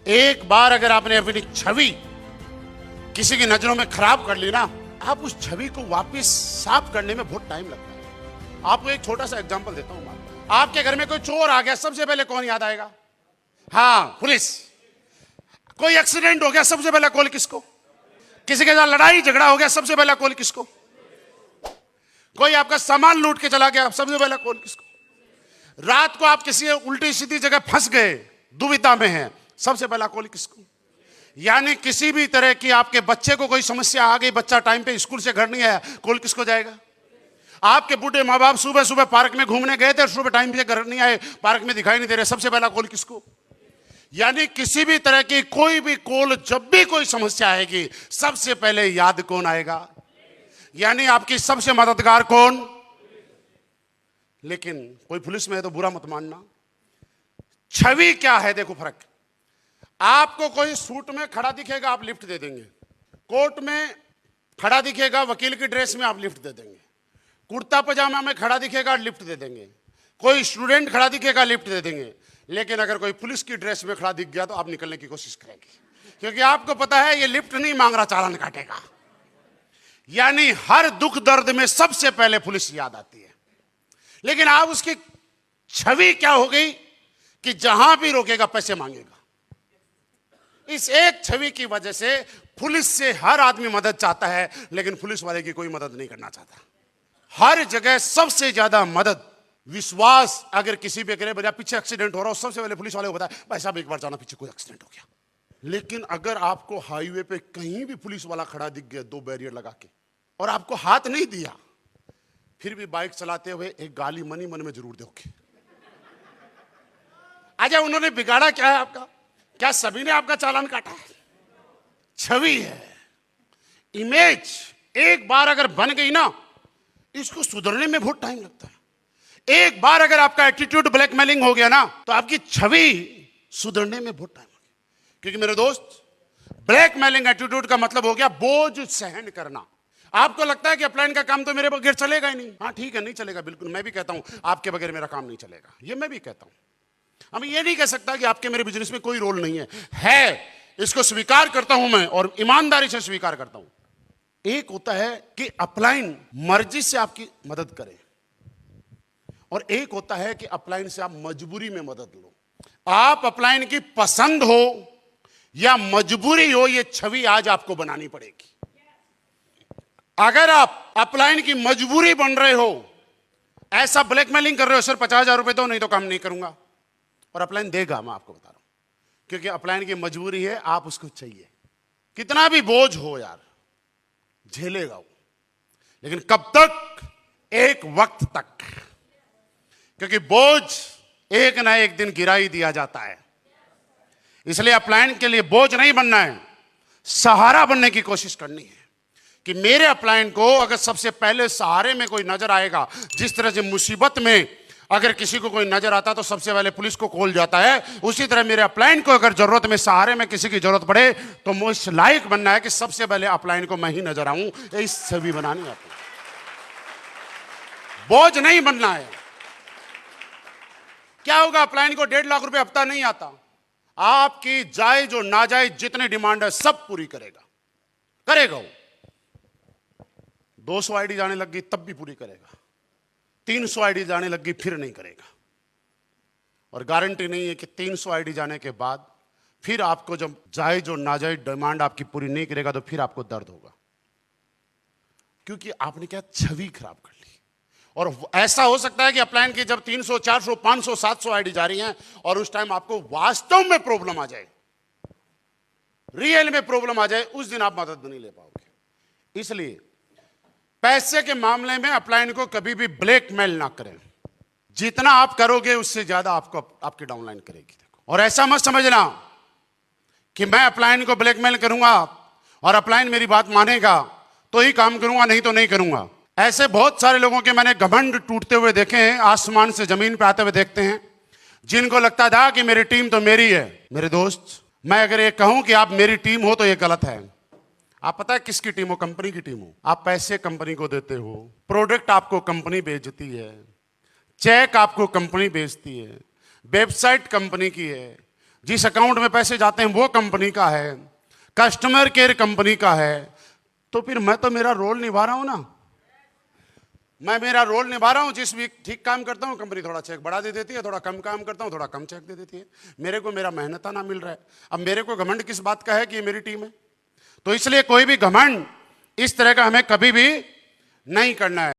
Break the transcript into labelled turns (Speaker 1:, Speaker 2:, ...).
Speaker 1: एक बार अगर आपने अपनी छवि किसी की नजरों में खराब कर ली ना, आप उस छवि को वापस साफ करने में बहुत टाइम लगता है। आपको एक छोटा सा एग्जांपल देता हूं। आपके घर में कोई चोर आ गया, सबसे पहले कौन याद आएगा? हाँ, पुलिस। कोई एक्सीडेंट हो गया, सबसे पहला कॉल किसको? किसी के साथ लड़ाई झगड़ा हो गया, सबसे पहला कॉल किसको? कोई आपका सामान लूट के चला गया, सबसे पहला कॉल किसको? रात को आप किसी उल्टी सीधी जगह फंस गए, दुविधा में हैं, सबसे पहला कॉल किसको? यानी किसी भी तरह की आपके बच्चे को कोई समस्या आ गई, बच्चा टाइम पे स्कूल से घर नहीं आया, कॉल किसको जाएगा? आपके बूढ़े माँ बाप सुबह सुबह पार्क में घूमने गए थे, सुबह टाइम पे घर नहीं आए, पार्क में दिखाई नहीं दे रहे, सबसे पहला कॉल किसको? यानी किसी भी तरह की कोई भी कॉल, जब भी कोई समस्या आएगी, सबसे पहले याद कौन आएगा? यानी आपकी सबसे मददगार कौन? लेकिन कोई पुलिस में है तो बुरा मत मानना। छवि क्या है, देखो फर्क। आपको कोई सूट में खड़ा दिखेगा, आप लिफ्ट दे देंगे। कोर्ट में खड़ा दिखेगा, वकील की ड्रेस में, आप लिफ्ट दे देंगे। कुर्ता पजामा में खड़ा दिखेगा, लिफ्ट दे देंगे। कोई स्टूडेंट खड़ा दिखेगा, लिफ्ट दे देंगे। लेकिन अगर कोई पुलिस की ड्रेस में खड़ा दिख गया तो आप निकलने की कोशिश करेंगे, क्योंकि आपको पता है ये लिफ्ट नहीं मांग रहा, चालान काटेगा। यानी हर दुख दर्द में सबसे पहले पुलिस याद आती है। लेकिन आप उसकी छवि क्या हो गई कि जहां भी रोकेगा पैसे मांगेगा। इस एक छवि की वजह से पुलिस से हर आदमी मदद चाहता है, लेकिन पुलिस वाले की कोई मदद नहीं करना चाहता। हर जगह सबसे ज्यादा मदद, विश्वास अगर किसी पे करे, बजा पीछे एक्सीडेंट हो रहा हो, सबसे पहले पुलिस वाले को बताए, भाई साहब एक बार जाना, पीछे कोई एक्सीडेंट हो गया। लेकिन अगर आपको हाईवे पे कहीं भी पुलिस वाला खड़ा दिख गया, दो बैरियर लगा के, और आपको हाथ नहीं दिया, फिर भी बाइक चलाते हुए एक गाली मनी मन में जरूर दोगे। अच्छा, उन्होंने बिगाड़ा क्या है आपका? क्या सभी ने आपका चालान काटा है? छवि है, इमेज एक बार अगर बन गई ना, इसको सुधरने में बहुत टाइम लगता है। एक बार अगर आपका एटीट्यूड ब्लैकमेलिंग हो गया ना, तो आपकी छवि सुधरने में बहुत टाइम लगेगा। क्योंकि मेरे दोस्त, ब्लैकमेलिंग एटीट्यूड का मतलब हो गया बोझ सहन करना। आपको लगता है कि अपलाइन का काम तो मेरे बगैर चलेगा ही नहीं। हाँ ठीक है, नहीं चलेगा, बिल्कुल मैं भी कहता हूं आपके बगैर मेरा काम नहीं चलेगा, ये मैं भी कहता हूं। हम ये नहीं कह सकता कि आपके मेरे बिजनेस में कोई रोल नहीं है, इसको स्वीकार करता हूं मैं, और ईमानदारी से स्वीकार करता हूं। एक होता है कि अपलाइन मर्जी से आपकी मदद करे, और एक होता है कि अपलाइन से आप मजबूरी में मदद लो। आप अपलाइन की पसंद हो या मजबूरी हो, यह छवि आज आपको बनानी पड़ेगी। अगर आप अपलाइन की मजबूरी बन रहे हो, ऐसा ब्लैकमेलिंग कर रहे हो, सर 50,000 रुपए दो नहीं तो काम नहीं करूंगा, और अपलाइन देगा, मैं आपको बता रहा हूं, क्योंकि अपलाइन की मजबूरी है, आप उसको चाहिए। कितना भी बोझ हो यार, झेलेगा वो, लेकिन कब तक? एक वक्त तक, क्योंकि बोझ एक ना एक दिन गिरा ही दिया जाता है। इसलिए अपलाइन के लिए बोझ नहीं बनना है, सहारा बनने की कोशिश करनी है। कि मेरे अपलाइन को अगर सबसे पहले सहारे में कोई नजर आएगा, जिस तरह से मुसीबत में अगर किसी को कोई नजर आता तो सबसे पहले पुलिस को कॉल जाता है, उसी तरह मेरे अपलाइन को अगर जरूरत में, सहारे में किसी की जरूरत पड़े, तो मुझे लायक बनना है कि सबसे पहले अपलाइन को मैं ही नजर आऊं। इस छवि बनानी है, बोझ नहीं बनना है। क्या होगा? अपलाइन को 1.5 लाख रुपए हफ्ता नहीं आता, आपकी जायज और नाजायज जितने डिमांड है सब पूरी करेगा वो। 200 आईडी जाने लग गई तब भी पूरी करेगा, 300 आईडी जाने लग गई फिर नहीं करेगा, और गारंटी नहीं है कि 300 आईडी जाने के बाद फिर आपको जब जायज और नाजायज डिमांड आपकी पूरी नहीं करेगा तो फिर आपको दर्द होगा, क्योंकि आपने क्या छवि खराब कर ली। और ऐसा हो सकता है कि अपलाइन की जब 300, 400, 500, 700 आईडी जा रही हैं, और उस टाइम आपको वास्तव में प्रॉब्लम आ जाए, रियल में प्रॉब्लम आ जाए, उस दिन आप मदद नहीं ले पाओगे। इसलिए पैसे के मामले में अपलाइन को कभी भी ब्लैकमेल ना करें। जितना आप करोगे उससे ज्यादा आपको आपकी डाउनलाइन करेगी। और ऐसा मत समझना कि मैं अपलाइन को ब्लैकमेल करूंगा और अपलाइन मेरी बात मानेगा तो ही काम करूंगा, नहीं तो नहीं करूंगा। ऐसे बहुत सारे लोगों के मैंने घमंड टूटते हुए देखे हैं, आसमान से जमीन पे आते हुए देखते हैं, जिनको लगता था कि मेरी टीम तो मेरी है। मेरे दोस्त, मैं अगर ये कहूं कि आप मेरी टीम हो तो ये गलत है। आप पता है किसकी टीम हो? कंपनी की टीम हो। आप पैसे कंपनी को देते हो, प्रोडक्ट आपको कंपनी बेचती है, चेक आपको कंपनी बेचती है, वेबसाइट कंपनी की है, जिस अकाउंट में पैसे जाते हैं वो कंपनी का है, कस्टमर केयर कंपनी का है, तो फिर मैं तो मेरा रोल निभा रहा हूं ना। मैं मेरा रोल निभा रहा हूं। जिस वीक ठीक काम करता हूं कंपनी थोड़ा चेक बढ़ा दे देती है, थोड़ा कम काम करता हूं थोड़ा कम चेक दे देती है। मेरे को मेरा मेहनताना मिल रहा है। अब मेरे को घमंड किस बात का है कि ये मेरी टीम है। तो इसलिए कोई भी घमंड इस तरह का हमें कभी भी नहीं करना है।